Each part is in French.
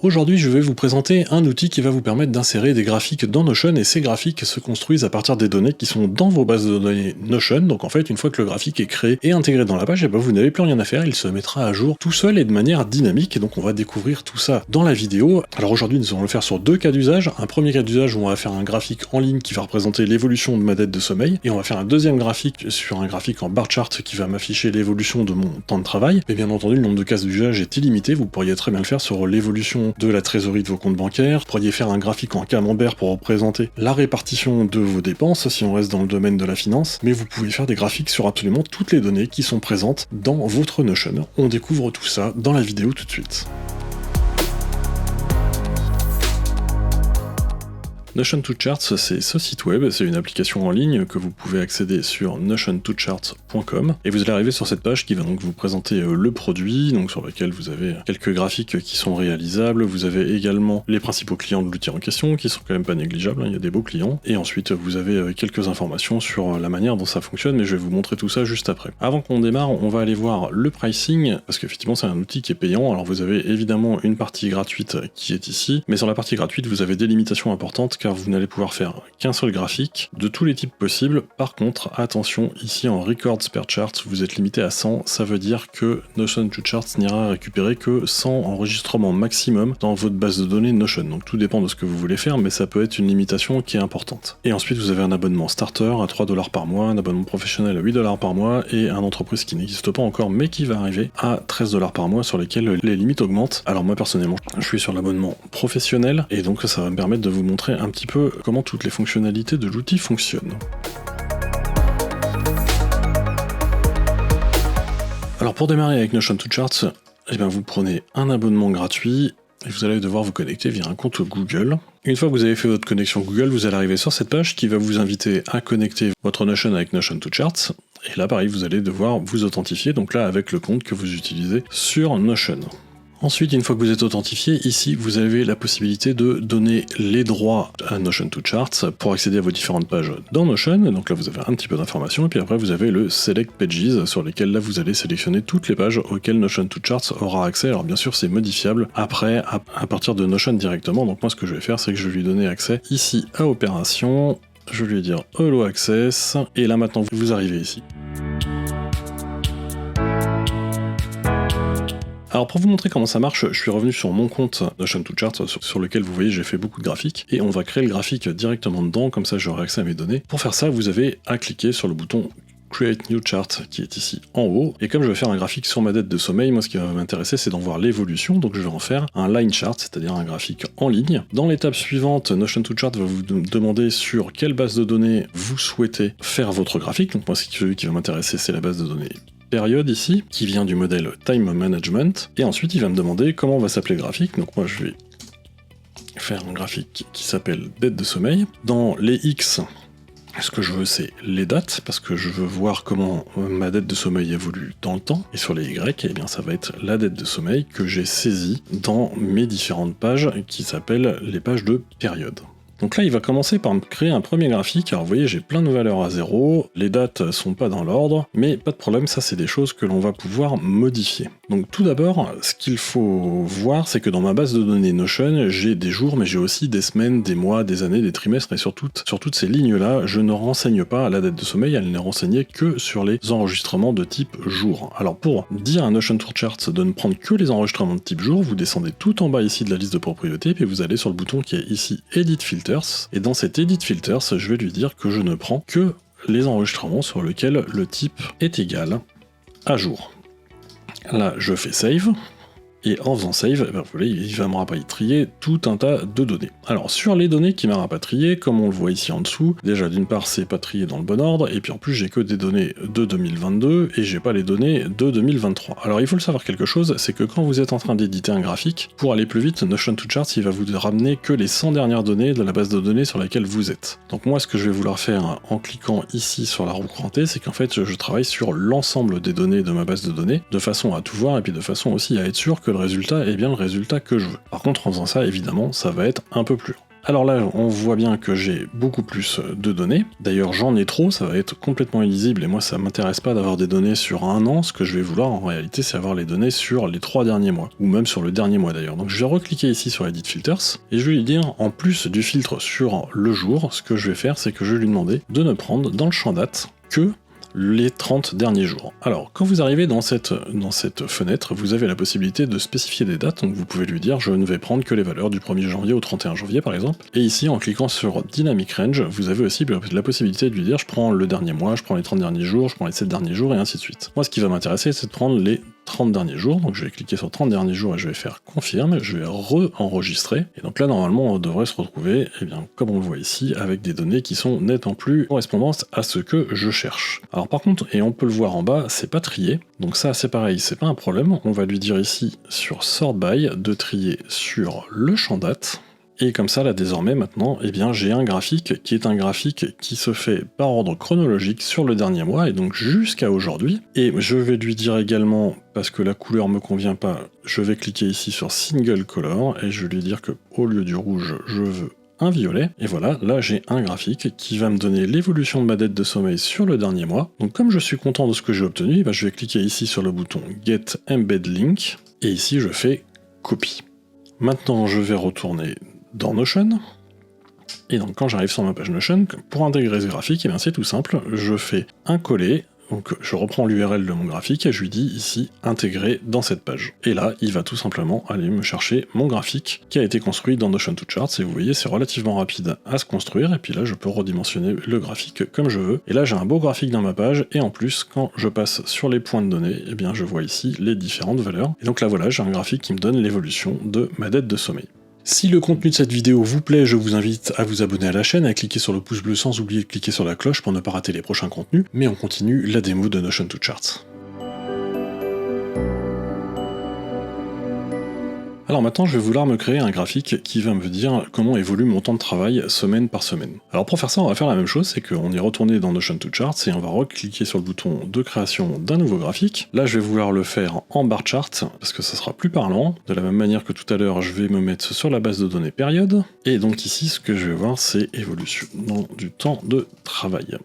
Aujourd'hui, je vais vous présenter un outil qui va vous permettre d'insérer des graphiques dans Notion, et ces graphiques se construisent à partir des données qui sont dans vos bases de données Notion. Donc en fait, une fois que le graphique est créé et intégré dans la page, vous n'avez plus rien à faire, il se mettra à jour tout seul et de manière dynamique, et donc on va découvrir tout ça dans la vidéo. Alors aujourd'hui, nous allons le faire sur deux cas d'usage. Un premier cas d'usage où on va faire un graphique en ligne qui va représenter l'évolution de ma dette de sommeil, et on va faire un deuxième graphique sur un graphique en bar chart qui va m'afficher l'évolution de mon temps de travail. Mais bien entendu, le nombre de cas d'usage est illimité, vous pourriez très bien le faire sur l'évolution de la trésorerie de vos comptes bancaires, vous pourriez faire un graphique en camembert pour représenter la répartition de vos dépenses si on reste dans le domaine de la finance, mais vous pouvez faire des graphiques sur absolument toutes les données qui sont présentes dans votre Notion. On découvre tout ça dans la vidéo tout de suite. Notion to Charts, c'est ce site web, c'est une application en ligne que vous pouvez accéder sur notiontocharts.com, et vous allez arriver sur cette page qui va donc vous présenter le produit, donc sur lequel vous avez quelques graphiques qui sont réalisables, vous avez également les principaux clients de l'outil en question, qui sont quand même pas négligeables, il y a des beaux clients, et ensuite vous avez quelques informations sur la manière dont ça fonctionne, mais je vais vous montrer tout ça juste après. Avant qu'on démarre, on va aller voir le pricing, parce qu'effectivement c'est un outil qui est payant. Alors vous avez évidemment une partie gratuite qui est ici, mais sur la partie gratuite vous avez des limitations importantes, car vous n'allez pouvoir faire qu'un seul graphique de tous les types possibles. Par contre, attention, ici en records per chart, vous êtes limité à 100, ça veut dire que Notion to Charts n'ira récupérer que 100 enregistrements maximum dans votre base de données Notion. Donc tout dépend de ce que vous voulez faire, mais ça peut être une limitation qui est importante. Et ensuite, vous avez un abonnement starter à 3$ par mois, un abonnement professionnel à 8$ par mois, et un entreprise qui n'existe pas encore, mais qui va arriver à 13$ par mois, sur lesquels les limites augmentent. Alors moi, personnellement, je suis sur l'abonnement professionnel, et donc ça va me permettre de vous montrer un petit peu comment toutes les fonctionnalités de l'outil fonctionnent. Alors pour démarrer avec Notion to Charts, vous prenez un abonnement gratuit et vous allez devoir vous connecter via un compte Google. Une fois que vous avez fait votre connexion Google, vous allez arriver sur cette page qui va vous inviter à connecter votre Notion avec Notion to Charts. Et là pareil, vous allez devoir vous authentifier, donc là avec le compte que vous utilisez sur Notion. Ensuite, une fois que vous êtes authentifié, ici, vous avez la possibilité de donner les droits à Notion to Charts pour accéder à vos différentes pages dans Notion. Donc là, vous avez un petit peu d'informations, et puis après, vous avez le Select Pages, sur lesquels là, vous allez sélectionner toutes les pages auxquelles Notion to Charts aura accès. Alors bien sûr, c'est modifiable après, à partir de Notion directement. Donc moi, ce que je vais faire, c'est que je vais lui donner accès ici à Opération. Je vais lui dire Allow Access, et là, maintenant, vous arrivez ici. Alors pour vous montrer comment ça marche, je suis revenu sur mon compte Notion to Charts, sur lequel vous voyez j'ai fait beaucoup de graphiques, et on va créer le graphique directement dedans, comme ça j'aurai accès à mes données. Pour faire ça, vous avez à cliquer sur le bouton Create New Chart qui est ici en haut, et comme je vais faire un graphique sur ma dette de sommeil, moi ce qui va m'intéresser c'est d'en voir l'évolution, donc je vais en faire un line chart, c'est-à-dire un graphique en ligne. Dans l'étape suivante, Notion to Chart va vous demander sur quelle base de données vous souhaitez faire votre graphique, donc moi celui qui va m'intéresser c'est la base de données période ici, qui vient du modèle Time Management, et ensuite il va me demander comment va s'appeler le graphique. Donc moi je vais faire un graphique qui s'appelle dette de sommeil. Dans les X, ce que je veux c'est les dates, parce que je veux voir comment ma dette de sommeil évolue dans le temps, et sur les Y, eh bien ça va être la dette de sommeil que j'ai saisie dans mes différentes pages qui s'appellent les pages de période. Donc là, il va commencer par me créer un premier graphique. Alors vous voyez, j'ai plein de valeurs à 0, les dates sont pas dans l'ordre, mais pas de problème, ça c'est des choses que l'on va pouvoir modifier. Donc tout d'abord, ce qu'il faut voir, c'est que dans ma base de données Notion, j'ai des jours, mais j'ai aussi des semaines, des mois, des années, des trimestres, et sur toutes ces lignes-là, je ne renseigne pas la dette de sommeil, elle n'est renseignée que sur les enregistrements de type jour. Alors pour dire à Notion to Charts de ne prendre que les enregistrements de type jour, vous descendez tout en bas ici de la liste de propriétés, puis vous allez sur le bouton qui est ici Edit Filters, et dans cet Edit Filters, je vais lui dire que je ne prends que les enregistrements sur lesquels le type est égal à jour. Là, je fais Save, et en faisant Save, vous voyez, il va me rapatrier tout un tas de données. Alors, sur les données qu'il m'a rapatriées, comme on le voit ici en dessous, déjà d'une part, c'est pas trié dans le bon ordre, et puis en plus, j'ai que des données de 2022, et j'ai pas les données de 2023. Alors, il faut le savoir quelque chose, c'est que quand vous êtes en train d'éditer un graphique, pour aller plus vite, Notion to Charts, il va vous ramener que les 100 dernières données de la base de données sur laquelle vous êtes. Donc moi, ce que je vais vouloir faire en cliquant ici sur la roue crantée, c'est qu'en fait, je travaille sur l'ensemble des données de ma base de données, de façon à tout voir, et puis de façon aussi à être sûr que le résultat est bien le résultat que je veux. Par contre, en faisant ça, évidemment, ça va être un peu plus lent. Alors là, on voit bien que j'ai beaucoup plus de données. D'ailleurs, j'en ai trop, ça va être complètement illisible et moi, ça m'intéresse pas d'avoir des données sur un an. Ce que je vais vouloir en réalité, c'est avoir les données sur les 3 derniers mois, ou même sur le dernier mois d'ailleurs. Donc je vais recliquer ici sur Edit Filters et je vais lui dire, en plus du filtre sur le jour, ce que je vais faire, c'est que je vais lui demander de ne prendre dans le champ date que les 30 derniers jours. Alors, quand vous arrivez dans cette fenêtre, vous avez la possibilité de spécifier des dates, donc vous pouvez lui dire je ne vais prendre que les valeurs du 1er janvier au 31 janvier par exemple, et ici en cliquant sur Dynamic Range, vous avez aussi la possibilité de lui dire je prends le dernier mois, je prends les 30 derniers jours, je prends les 7 derniers jours, et ainsi de suite. Moi ce qui va m'intéresser c'est de prendre les 30 derniers jours, donc je vais cliquer sur 30 derniers jours et je vais faire confirme, je vais re-enregistrer, et donc là normalement on devrait se retrouver, eh bien, comme on le voit ici, avec des données qui sont nettement plus correspondantes à ce que je cherche. Alors par contre, et on peut le voir en bas, c'est pas trié, donc ça c'est pareil, c'est pas un problème, on va lui dire ici sur Sort By de trier sur le champ date, et comme ça là désormais maintenant, eh bien j'ai un graphique qui est un graphique qui se fait par ordre chronologique sur le dernier mois, et donc jusqu'à aujourd'hui, et je vais lui dire également, parce que la couleur me convient pas, je vais cliquer ici sur Single Color, et je vais lui dire que au lieu du rouge, je veux un violet, et voilà, là j'ai un graphique qui va me donner l'évolution de ma dette de sommeil sur le dernier mois. Donc comme je suis content de ce que j'ai obtenu, je vais cliquer ici sur le bouton Get Embed Link, et ici je fais Copy. Maintenant je vais retourner dans Notion, et donc quand j'arrive sur ma page Notion, pour intégrer ce graphique, eh bien c'est tout simple, je fais un coller, donc je reprends l'URL de mon graphique et je lui dis ici intégrer dans cette page. Et là, il va tout simplement aller me chercher mon graphique qui a été construit dans Notion to Charts, et vous voyez c'est relativement rapide à se construire, et puis là je peux redimensionner le graphique comme je veux, et là j'ai un beau graphique dans ma page, et en plus quand je passe sur les points de données, eh bien je vois ici les différentes valeurs, et donc là voilà, j'ai un graphique qui me donne l'évolution de ma dette de sommeil. Si le contenu de cette vidéo vous plaît, je vous invite à vous abonner à la chaîne, à cliquer sur le pouce bleu sans oublier de cliquer sur la cloche pour ne pas rater les prochains contenus, mais on continue la démo de Notion to Charts. Alors maintenant, je vais vouloir me créer un graphique qui va me dire comment évolue mon temps de travail semaine par semaine. Alors pour faire ça, on va faire la même chose, c'est qu'on est retourné dans Notion to Charts et on va recliquer sur le bouton de création d'un nouveau graphique. Là, je vais vouloir le faire en bar chart, parce que ça sera plus parlant. De la même manière que tout à l'heure, je vais me mettre sur la base de données période. Et donc ici, ce que je vais voir, c'est évolution du temps de travail.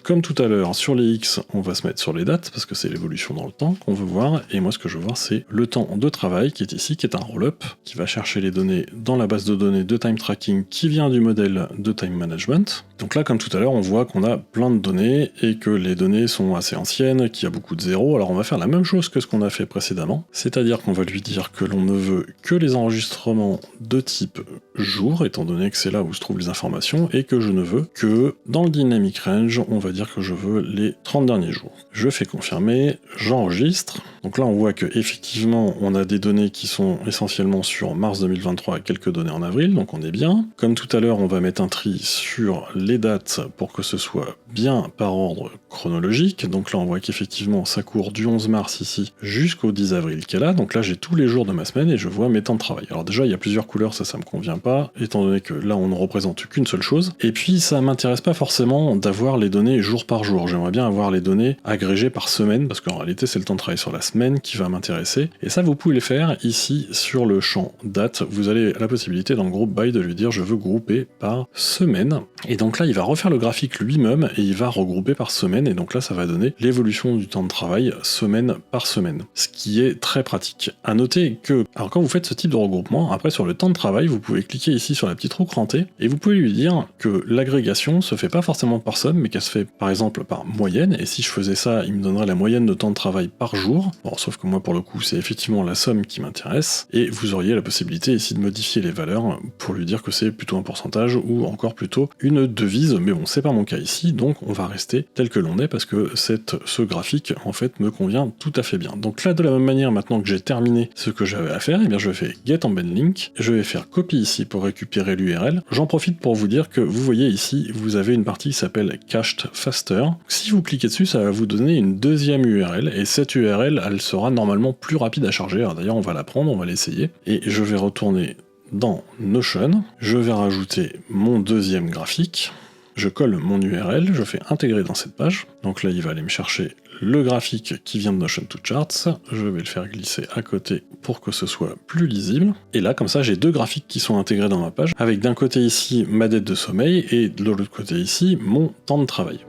Comme tout à l'heure, sur les X, on va se mettre sur les dates, parce que c'est l'évolution dans le temps qu'on veut voir, et moi ce que je veux voir c'est le temps de travail qui est ici, qui est un roll-up, qui va chercher les données dans la base de données de time tracking qui vient du modèle de time management. Donc là, comme tout à l'heure, on voit qu'on a plein de données, et que les données sont assez anciennes, qu'il y a beaucoup de zéros. Alors on va faire la même chose que ce qu'on a fait précédemment, c'est-à-dire qu'on va lui dire que l'on ne veut que les enregistrements de type jour, étant donné que c'est là où se trouvent les informations, et que je ne veux que dans le dynamic range, on va dire que je veux les 30 derniers jours. Je fais confirmer, j'enregistre. Donc là on voit que effectivement on a des données qui sont essentiellement sur mars 2023 et quelques données en avril, donc on est bien. Comme tout à l'heure, on va mettre un tri sur les dates pour que ce soit bien par ordre chronologique. Donc là on voit qu'effectivement ça court du 11 mars ici jusqu'au 10 avril qu'elle a. Donc là j'ai tous les jours de ma semaine et je vois mes temps de travail. Alors déjà il y a plusieurs couleurs, ça me convient pas, étant donné que là on ne représente qu'une seule chose. Et puis ça m'intéresse pas forcément d'avoir les données jour par jour. J'aimerais bien avoir les données agrégées par semaine, parce qu'en réalité c'est le temps de travail sur la semaine qui va m'intéresser. Et ça vous pouvez le faire ici sur le champ date. Vous avez la possibilité dans le groupe by de lui dire je veux grouper par semaine. Et donc là il va refaire le graphique lui-même et il va regrouper par semaine, et donc là ça va donner l'évolution du temps de travail semaine par semaine, ce qui est très pratique. À noter que, alors quand vous faites ce type de regroupement, après sur le temps de travail, vous pouvez cliquer ici sur la petite roue crantée, et vous pouvez lui dire que l'agrégation se fait pas forcément par somme, mais qu'elle se fait par exemple par moyenne, et si je faisais ça, il me donnerait la moyenne de temps de travail par jour. Bon, sauf que moi pour le coup c'est effectivement la somme qui m'intéresse, et vous auriez la possibilité ici de modifier les valeurs pour lui dire que c'est plutôt un pourcentage ou encore plutôt une devise, mais bon c'est pas mon cas ici, donc on va rester tel que l'on est parce que ce graphique en fait me convient tout à fait bien. Donc là de la même manière, maintenant que j'ai terminé ce que j'avais à faire, et bien je fais Get Embed Link, je vais faire copie ici pour récupérer l'URL. J'en profite pour vous dire que vous voyez ici, vous avez une partie qui s'appelle Cached Faster. Si vous cliquez dessus, ça va vous donner une deuxième URL, et cette URL, elle sera normalement plus rapide à charger. Alors d'ailleurs on va la prendre, on va l'essayer, et je vais retourner dans Notion, je vais rajouter mon deuxième graphique, je colle mon URL, je fais intégrer dans cette page, donc là il va aller me chercher le graphique qui vient de Notion to Charts, je vais le faire glisser à côté pour que ce soit plus lisible. Et là, comme ça, j'ai deux graphiques qui sont intégrés dans ma page, avec d'un côté ici ma dette de sommeil et de l'autre côté ici mon temps de travail.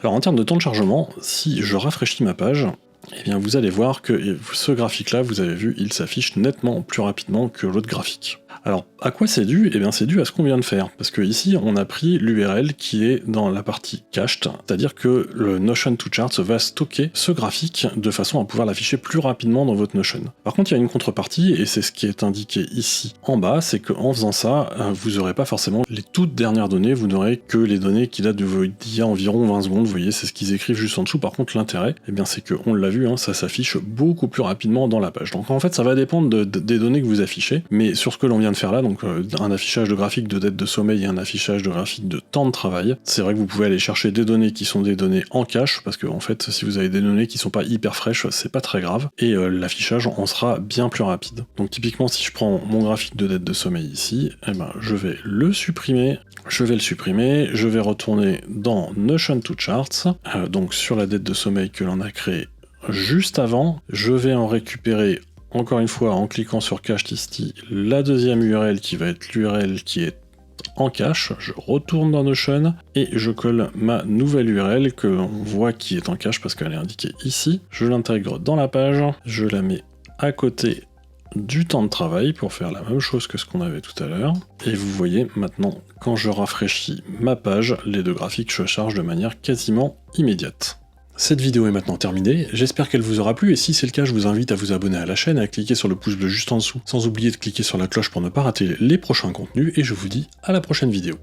Alors en termes de temps de chargement, si je rafraîchis ma page, eh bien vous allez voir que ce graphique-là, vous avez vu, il s'affiche nettement plus rapidement que l'autre graphique. Alors, à quoi c'est dû? Eh bien, c'est dû à ce qu'on vient de faire, parce que ici, on a pris l'URL qui est dans la partie cached, c'est-à-dire que le Notion to Charts va stocker ce graphique de façon à pouvoir l'afficher plus rapidement dans votre Notion. Par contre, il y a une contrepartie, et c'est ce qui est indiqué ici en bas, c'est qu'en faisant ça, vous n'aurez pas forcément les toutes dernières données, vous n'aurez que les données qui datent d'il y a environ 20 secondes, vous voyez, c'est ce qu'ils écrivent juste en dessous. Par contre, l'intérêt, eh bien, c'est qu'on l'a vu, ça s'affiche beaucoup plus rapidement dans la page. Donc en fait, ça va dépendre des données que vous affichez, mais sur ce que l'on vient de faire là, donc un affichage de graphique de dette de sommeil et un affichage de graphique de temps de travail, c'est vrai que vous pouvez aller chercher des données qui sont des données en cache, parce que en fait, si vous avez des données qui sont pas hyper fraîches, c'est pas très grave, et l'affichage en sera bien plus rapide. Donc typiquement, si je prends mon graphique de dette de sommeil ici, eh ben, je vais le supprimer, je vais retourner dans Notion to Charts, donc sur la dette de sommeil que l'on a créée juste avant, je vais en récupérer encore une fois en cliquant sur Cached ici la deuxième URL qui va être l'URL qui est en cache, je retourne dans Notion et je colle ma nouvelle URL que l'on voit qui est en cache parce qu'elle est indiquée ici, je l'intègre dans la page, je la mets à côté du temps de travail pour faire la même chose que ce qu'on avait tout à l'heure, et vous voyez maintenant quand je rafraîchis ma page, les deux graphiques se chargent de manière quasiment immédiate. Cette vidéo est maintenant terminée, j'espère qu'elle vous aura plu et si c'est le cas je vous invite à vous abonner à la chaîne et à cliquer sur le pouce bleu juste en dessous, sans oublier de cliquer sur la cloche pour ne pas rater les prochains contenus et je vous dis à la prochaine vidéo.